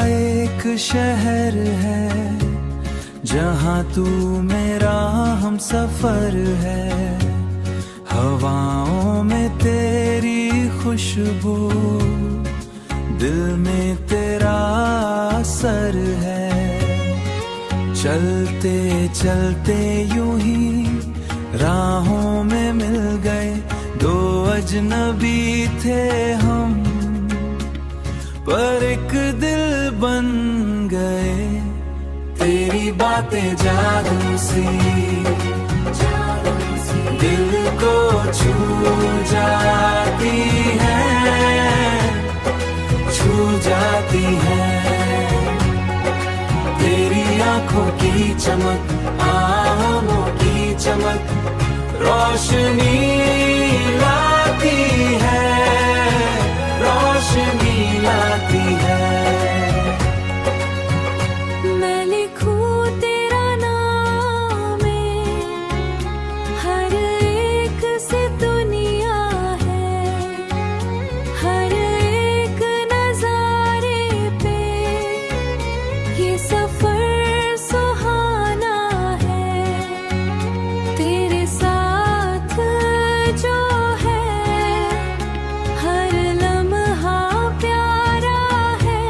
एक शहर है जहाँ तू मेरा हम सफर है। हवाओं में तेरी खुशबू, दिल में तेरा असर है। चलते चलते यूं ही राहों में मिल गए, दो अजनबी थे हम पर एक दिल बन गए। तेरी बातें जादू सी दिल को छू जाती है, छू जाती है। तेरी आंखों की चमक, आहों की चमक रोशनी लाती है, रोशनी लाती है। मैं लिखूं तेरा नाम है, हर एक से दुनिया है, हर एक नजारे पे ये सफर सुहाना है। तेरे साथ जो है हर लम्हा प्यारा है,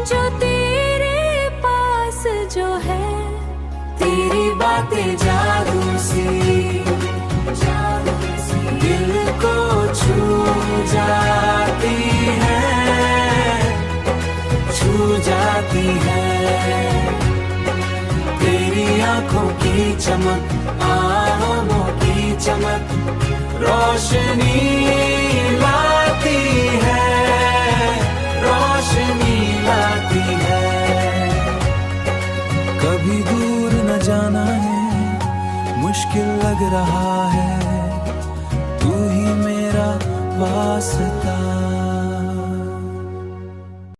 जो तेरे पास जो है। तेरी बातें जादू सी दिल को छू जाती है, छू जाती है। तेरी आंखों की चमक, आहों की चमक रोशनी लाती है, रोशनी लाती है। कभी दूर न जाना है, मुश्किल लग रहा है, तू ही मेरा वास्ता।